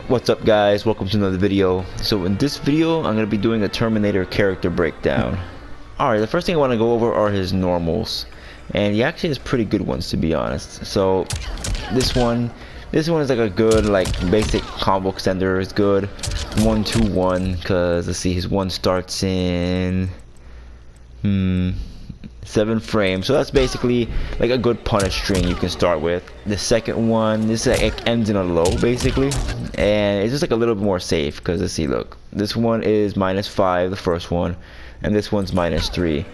What's up guys, welcome to another video. So in this video I'm going to be doing a Terminator character breakdown. Alright, the first thing I want to go over are his normals, and he actually has pretty good ones, to be honest. So this one is like a good basic combo extender. Is good 1-2-1 because let's see, his one starts in 7 frames, so that's basically like a good punish string you can start with. The second one, this ends in a low basically, and it's just like a little bit more safe because let's see, look, this one is -5, the first one, and this one's -3.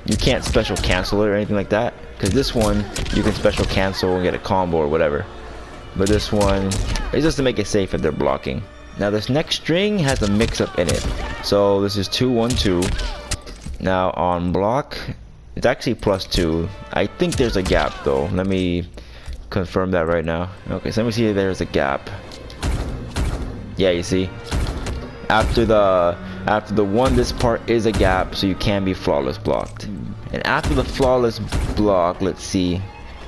You can't special cancel it or anything like that, because this one you can special cancel and get a combo or whatever, but this one is just to make it safe if they're blocking. Now this next string has a mix-up in it, so this is 2-1-2. Now on block it's actually +2. I think there's a gap though. Let me confirm that right now. Okay, so let me see if there's a gap. Yeah, you see, after the one, this part is a gap, so you can be flawless blocked. And after the flawless block, let's see,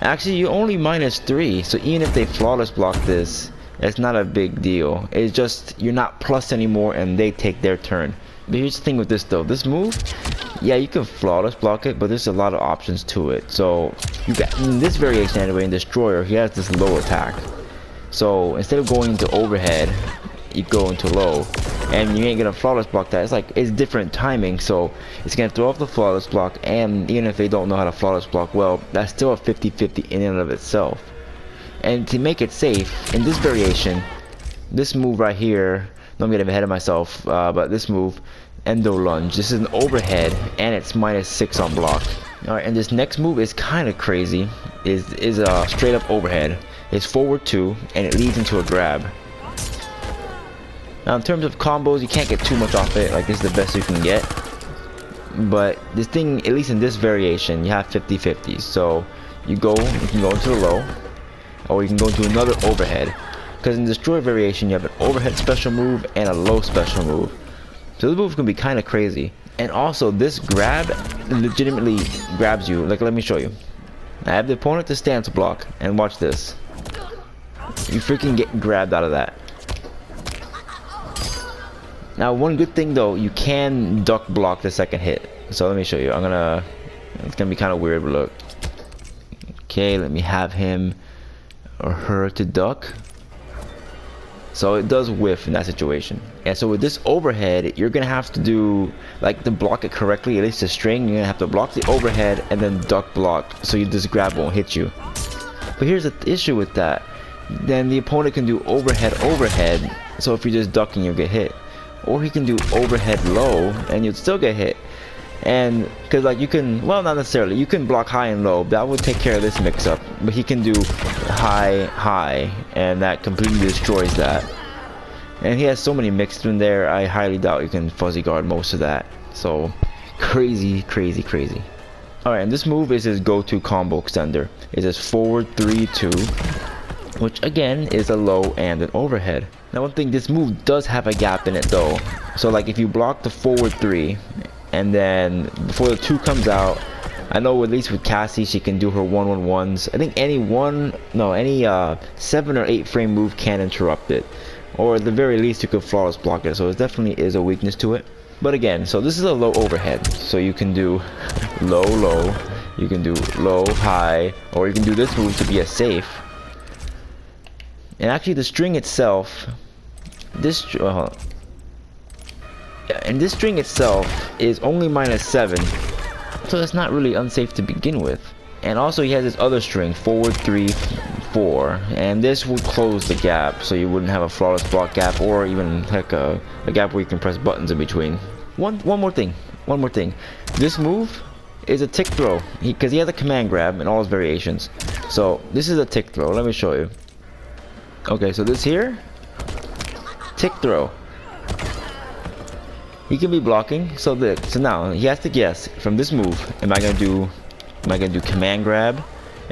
actually you only -3, so even if they flawless block this, it's not a big deal. It's just you're not plus anymore and they take their turn. But here's the thing with this though, this move, yeah, you can flawless block it, but there's a lot of options to it. So you got in this variation anyway, in Destroyer, he has this low attack. So instead of going into overhead, you go into low, and you ain't gonna flawless block that. It's different timing, so it's gonna throw off the flawless block, and even if they don't know how to flawless block well, that's still a 50-50 in and of itself. And to make it safe, in this variation, this move right here, I'm getting ahead of myself, but this move, endo lunge, this is an overhead and it's -6 on block. Alright, and this next move is kind of crazy. Is a straight up overhead. It's forward 2 and it leads into a grab. Now in terms of combos, you can't get too much off it, like this is the best you can get, but this thing, at least in this variation, you have 50-50. So you can go into the low, or you can go into another overhead, because in Destroy variation you have an overhead special move and a low special move. So this move can be kind of crazy. And also this grab legitimately grabs you. Like, let me show you. I have the opponent to stance block, and watch this. You freaking get grabbed out of that. Now one good thing though, you can duck block the second hit. So let me show you. It's gonna be kind of weird, but look. Okay, let me have him or her to duck. So it does whiff in that situation. And so with this overhead, you're gonna have to do, to block it correctly, at least the string, you're gonna have to block the overhead and then duck block, so this grab won't hit you. But here's the issue with that. Then the opponent can do overhead, so if you're just ducking, you'll get hit. Or he can do overhead low and you'd still get hit. And because you can, well, not necessarily, you can block high and low, that would take care of this mix up, but he can do high, and that completely destroys that. And he has so many mixed in there, I highly doubt you can fuzzy guard most of that. So crazy. Alright, and this move is his go-to combo extender. It's his forward 3-2, which again is a low and an overhead. Now one thing, this move does have a gap in it though. So if you block the forward 3 and then before the 2 comes out, I know at least with Cassie, she can do her 1-1-1s. I think any 7 or 8 frame move can interrupt it, or at the very least you could flawless block it. So it definitely is a weakness to it. But again, so this is a low overhead, so you can do low, you can do low, high, or you can do this move to be a safe. And actually the string itself, and this string itself is only -7, so it's not really unsafe to begin with. And also he has this other string, forward 3-4, and this will close the gap, so you wouldn't have a flawless block gap, or even like a gap where you can press buttons in between. One more thing. This move is a tick throw, because he has a command grab in all his variations. So this is a tick throw. Let me show you. Okay, so this here, tick throw. He can be blocking, so now he has to guess from this move, am I gonna do command grab?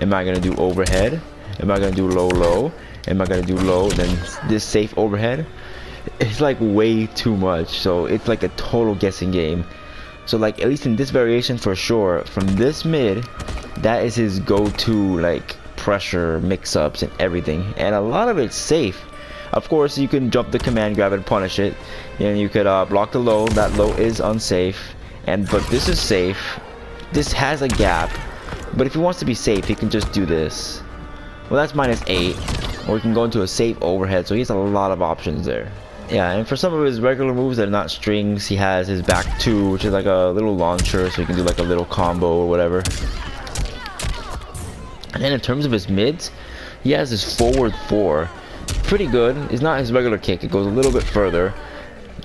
Am I gonna do overhead? Am I gonna do low? Am I gonna do low, then this safe overhead? It's way too much, so it's a total guessing game. So at least in this variation for sure, from this mid, that is his go-to pressure mix-ups and everything, and a lot of it's safe. Of course, you can jump the command grab and punish it, and you could block the low. That low is unsafe, but this is safe. This has a gap, but if he wants to be safe, he can just do this. Well, that's -8, or he can go into a safe overhead, so he has a lot of options there. Yeah, and for some of his regular moves that are not strings, he has his back 2, which is like a little launcher, so he can do like a little combo or whatever. And then in terms of his mids, he has his forward 4. Pretty good. It's not his regular kick, it goes a little bit further.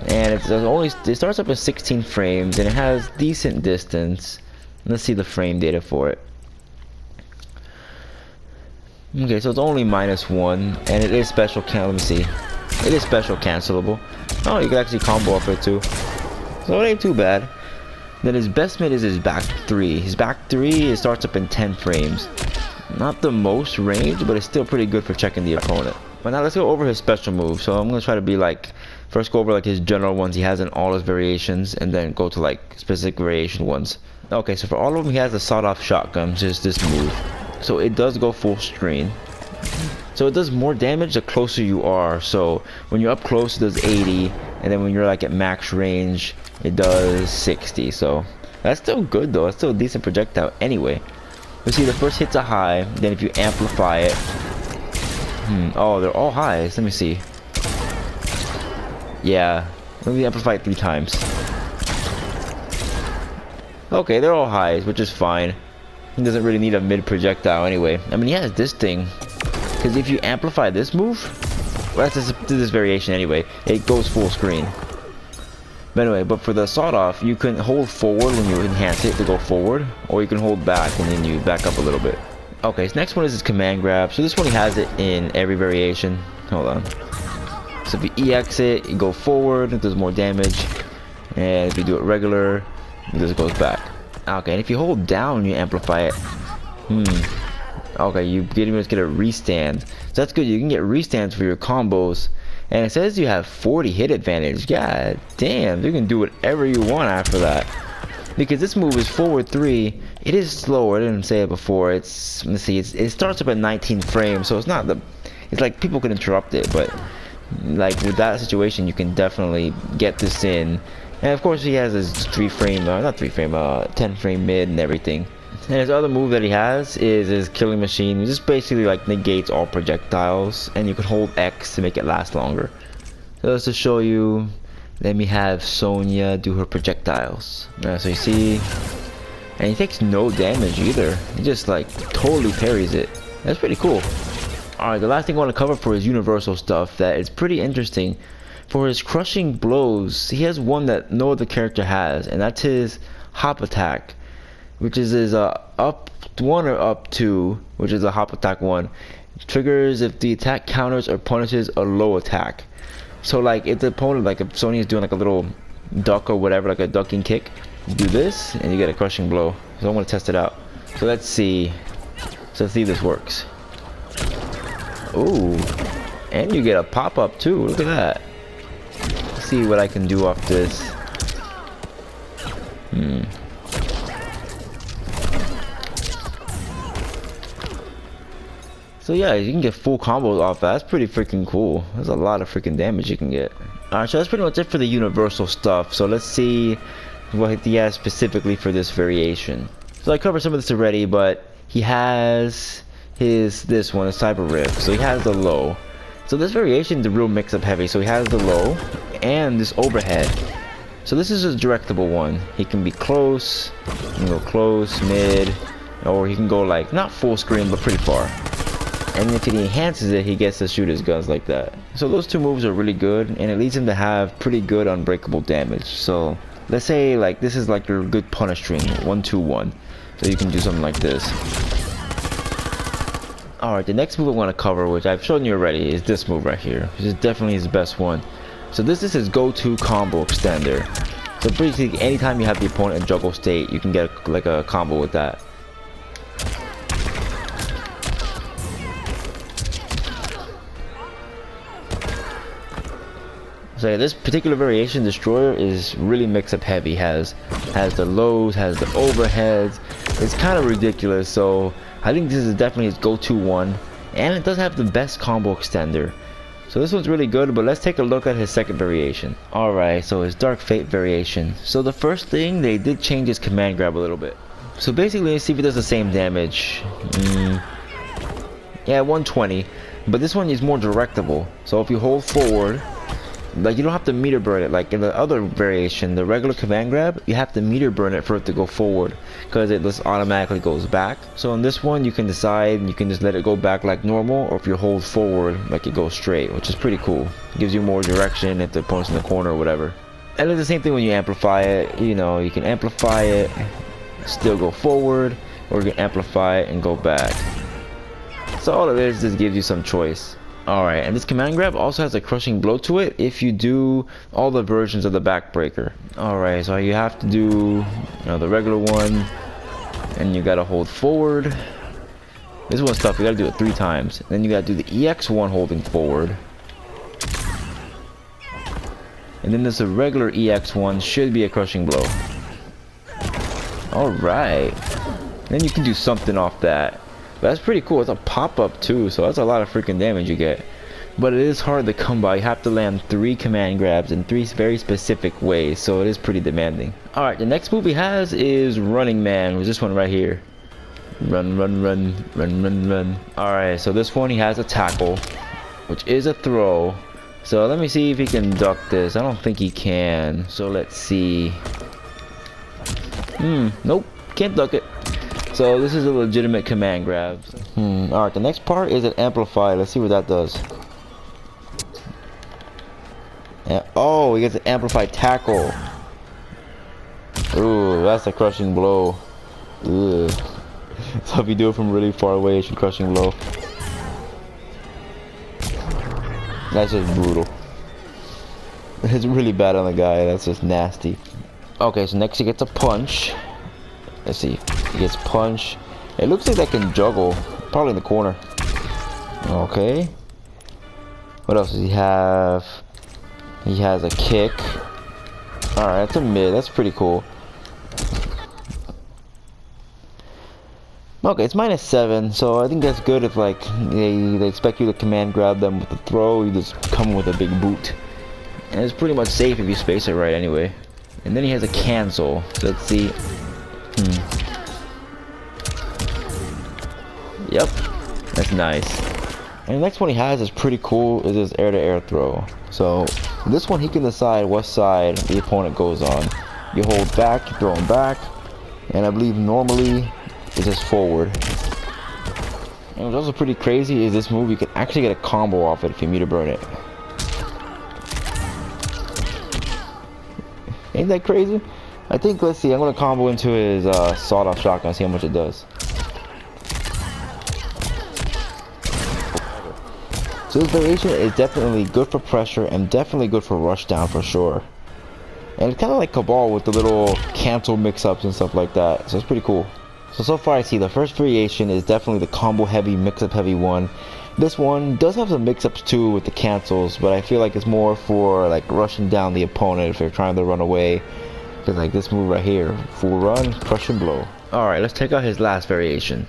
And it starts up at 16 frames, and it has decent distance. Let's see the frame data for it. Okay, so it's only -1, and it is special let me see. It is special cancelable. Oh, you can actually combo off it too. So it ain't too bad. Then his best mid is his back 3. His back 3, it starts up in 10 frames. Not the most range, but it's still pretty good for checking the opponent. But now let's go over his special moves. So I'm going to try to be like, first go over like his general ones he has in all his variations, and then go to like specific variation ones. Okay, so for all of them he has a sawed-off shotgun, just this move. So it does go full screen. So it does more damage the closer you are. So when you're up close, it does 80, and then when you're like at max range, it does 60. So that's still good though. It's still a decent projectile anyway. You see, the first hit's a high. Then if you amplify it, oh, they're all highs. Let me see. Yeah, let me amplify it 3 times. Okay, they're all highs, which is fine. He doesn't really need a mid projectile anyway. I mean, he has this thing. Because if you amplify this move, well, that's this variation anyway, it goes full screen. But anyway, but for the sawed-off, you can hold forward when you enhance it to go forward, or you can hold back and then you back up a little bit. Okay, so next one is his command grab. So this one he has it in every variation. Hold on. So if you EX it, you go forward, it does more damage. And if you do it regular, it just goes back. Okay, and if you hold down, you amplify it. Okay, you get a restand. So that's good. You can get restands for your combos. And it says you have 40 hit advantage. God damn, you can do whatever you want after that. Because this move is forward 3. It is slower. I didn't say it before. Let's see. It starts up at 19 frames, so it's not the. It's like people can interrupt it, but like with that situation, you can definitely get this in. And of course, he has his 10 frame mid and everything. And his other move that he has is his killing machine, which just basically like negates all projectiles, and you can hold X to make it last longer. So just to show you, let me have Sonya do her projectiles. So you see, and he takes no damage either. He just like totally parries it. That's pretty cool. Alright, the last thing I want to cover for his universal stuff that is pretty interesting. For his crushing blows, he has one that no other character has, and that's his hop attack, which is his up 1 or up 2, which is a hop attack 1. Triggers if the attack counters or punishes a low attack. So like if the opponent, like if Sonya is doing like a little duck or whatever, like a ducking kick, you do this and you get a crushing blow. So I want to test it out. So let's see. So let's see if this works. Ooh, and you get a pop-up too. Look at that. Let's see what I can do off this. So yeah, you can get full combos off that. That's pretty freaking cool. There's a lot of freaking damage you can get. Alright, so that's pretty much it for the universal stuff. So let's see what he has specifically for this variation. So I covered some of this already, but he has this one, the Cyber Rift. So he has the low. So this variation is the real mix-up heavy. So he has the low and this overhead. So this is a directable one. He can be close, he can go close, mid, or he can go like not full screen but pretty far. And if he enhances it, he gets to shoot his guns like that. So those two moves are really good, and it leads him to have pretty good unbreakable damage. So let's say like this is like your good punish string, 1-2-1. So you can do something like this. Alright, the next move I want to cover, which I've shown you already, is this move right here, which is definitely his best one. So this is his go-to combo extender. So basically, anytime you have the opponent in juggle state, you can get like a combo with that. So yeah, this particular variation, Destroyer, is really mix-up heavy. Has the lows, has the overheads. It's kind of ridiculous. So I think this is definitely his go-to one, and it does have the best combo extender. So this one's really good, but let's take a look at his second variation. Alright, so his Dark Fate variation. So the first thing, they did change his command grab a little bit. So basically, let's see if it does the same damage. Yeah, 120. But this one is more directable. So if you hold forward, like you don't have to meter burn it. Like in the other variation, the regular command grab, you have to meter burn it for it to go forward, because it just automatically goes back. So in this one, you can decide, you can just let it go back like normal, or if you hold forward, like it goes straight, which is pretty cool. It gives you more direction if the opponent's in the corner or whatever. And it's the same thing when you amplify it. You know, you can amplify it, still go forward, or you can amplify it and go back. So all it is just gives you some choice. Alright, and this command grab also has a crushing blow to it if you do all the versions of the backbreaker. Alright, so you have to do, you know, the regular one, and you gotta hold forward. This one's tough, you gotta do it 3 times. Then you gotta do the EX1 holding forward. And then this regular EX1 should be a crushing blow. Alright. Then you can do something off that. That's pretty cool. It's a pop-up too, so that's a lot of freaking damage you get. But it is hard to come by. You have to land 3 command grabs in 3 very specific ways, so it is pretty demanding. Alright, the next move he has is Running Man, which is this one right here. Run, run, run, run, run, run. Alright, so this one he has a tackle, which is a throw. So let me see if he can duck this. I don't think he can. So let's see. Nope, can't duck it. So this is a legitimate command grab. Alright, the next part is an amplify. Let's see what that does. Yeah. Oh, he gets an amplified tackle. Ooh, that's a crushing blow. Ugh. So if you do it from really far away, it's a crushing blow. That's just brutal. It's really bad on the guy. That's just nasty. Okay, so next he gets a punch. Let's see. He gets punch. It looks like that can juggle. Probably in the corner. Okay. What else does he have? He has a kick. Alright, that's a mid. That's pretty cool. Okay, it's -7, so I think that's good if like they expect you to command grab them with the throw, you just come with a big boot. And it's pretty much safe if you space it right anyway. And then he has a cancel. So let's see. Yep, that's nice. And the next one he has is pretty cool, is his air-to-air throw. So this one he can decide what side the opponent goes on. You hold back, you throw him back, and I believe normally it's just forward. And what's also pretty crazy is this move, you can actually get a combo off it if you meter burn it. Ain't that crazy? I think, let's see, I'm gonna combo into his sawed-off shotgun, see how much it does. So this variation is definitely good for pressure and definitely good for rushdown for sure. And it's kind of like Cabal with the little cancel mix-ups and stuff like that. So it's pretty cool. So far I see the first variation is definitely the combo heavy, mix-up heavy one. This one does have some mix-ups too with the cancels, but I feel like it's more for like rushing down the opponent if they're trying to run away. Because like this move right here, full run, crush and blow. Alright, let's check out his last variation.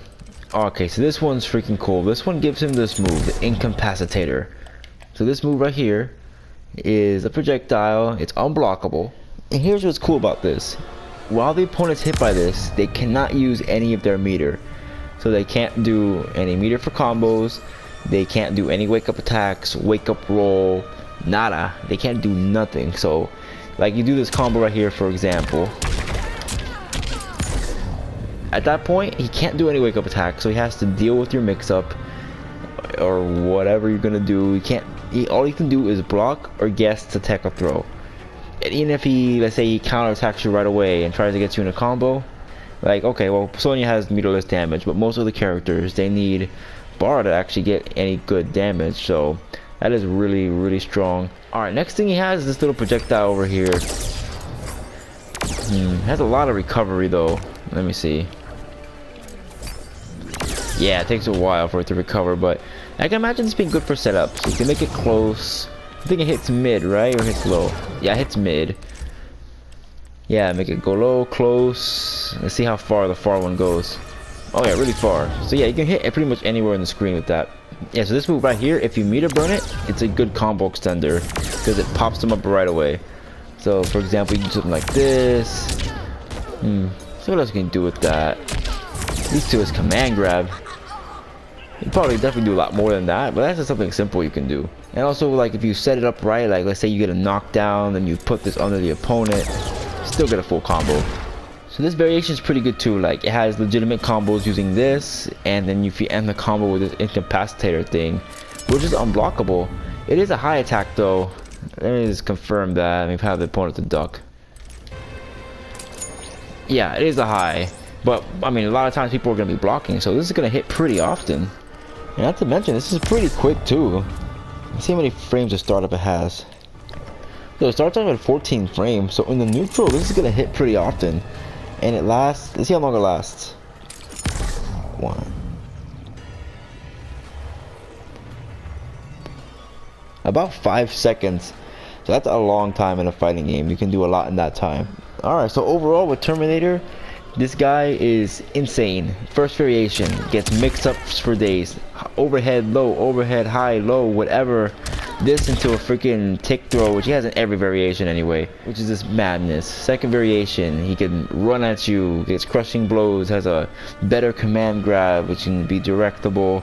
Okay, so this one's freaking cool. This one gives him this move, the Incapacitator. So this move right here is a projectile. It's unblockable. And here's what's cool about this. While the opponent's hit by this, they cannot use any of their meter. So they can't do any meter for combos. They can't do any wake up attacks, wake up roll, nada. They can't do nothing. So like you do this combo right here, for example. At that point, he can't do any wake up attack, so he has to deal with your mix up or whatever you're gonna do. He can't. All he can do is block or guess to tech or throw. And even if he, let's say, he counter attacks you right away and tries to get you in a combo, like okay, well, Sonya has meterless damage, but most of the characters they need bar to actually get any good damage. So that is really, really strong. All right, next thing he has is this little projectile over here. Has a lot of recovery though. Let me see. Yeah, it takes a while for it to recover, but I can imagine this being good for setups. You can make it close. I think it hits mid, right? Or hits low? Yeah, it hits mid. Yeah, make it go low, close. Let's see how far the far one goes. Oh yeah, really far. So yeah, you can hit it pretty much anywhere in the screen with that. Yeah, so this move right here, if you meter burn it, it's a good combo extender because it pops them up right away. So for example, you can do something like this. So what else can you do with that? These two is command grab. You probably definitely do a lot more than that, but that's just something simple you can do. And also, like, if you set it up right, like let's say you get a knockdown, then you put this under the opponent, still get a full combo. So this variation is pretty good too. Like, it has legitimate combos using this, and then if you end the combo with this incapacitator thing, which is unblockable. It is a high attack though. Let me just confirm that. We've had the opponent to duck. Yeah, it is a high, but I mean, a lot of times people are gonna be blocking, so this is gonna hit pretty often. And not to mention, this is pretty quick too. Let's see how many frames of startup it has. So it starts off at 14 frames, so in the neutral, this is gonna hit pretty often. And it lasts, let's see how long it lasts. About 5 seconds. So that's a long time in a fighting game. You can do a lot in that time. Alright, so overall with Terminator, this guy is insane. First variation, gets mix-ups for days. Overhead, low, overhead, high, low, whatever. This into a freaking tick throw, which he has in every variation anyway, which is just madness. Second variation, he can run at you, gets crushing blows, has a better command grab, which can be directable,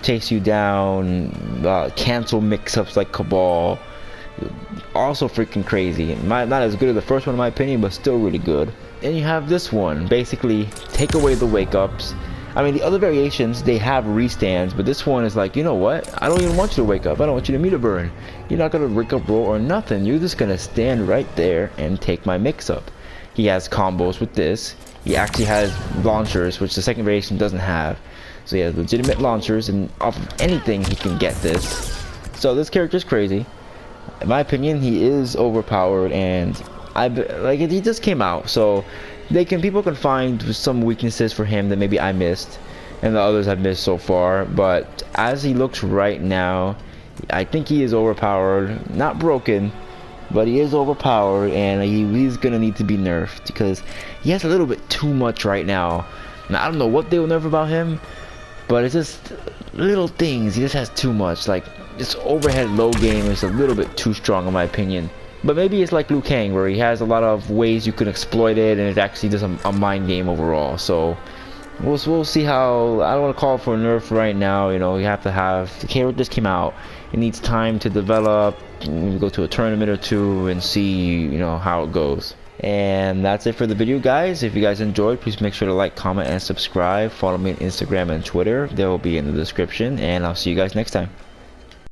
chase you down, cancel mix-ups like Cabal. Also freaking crazy. Not as good as the first one in my opinion, but still really good. And you have this one, basically take away the wake-ups. I mean, the other variations, they have restands, but this one is like, you know what? I don't even want you to wake up. I don't want you to meter burn. You're not gonna wake up roll or nothing. You're just gonna stand right there and take my mix-up. He has combos with this. He actually has launchers, which the second variation doesn't have. So he has legitimate launchers, and off of anything he can get this. So this character's crazy. In my opinion, he is overpowered, and he just came out, so people can find some weaknesses for him that maybe I missed and the others I've missed so far, but as he looks right now, I think he is overpowered. Not broken, but he is overpowered, and he's gonna need to be nerfed because he has a little bit too much right now. Now, I don't know what they will nerf about him, but it's just little things. He just has too much. Like, this overhead low game is a little bit too strong in my opinion. But maybe it's like Liu Kang, where he has a lot of ways you can exploit it, and it's actually just a mind game overall. So we'll see how. I don't want to call for a nerf right now. You know, you have to have the character just came out. It needs time to develop. We go to a tournament or two and see, you know, how it goes. And that's it for the video, guys. If you guys enjoyed, please make sure to like, comment, and subscribe. Follow me on Instagram and Twitter. They will be in the description, and I'll see you guys next time.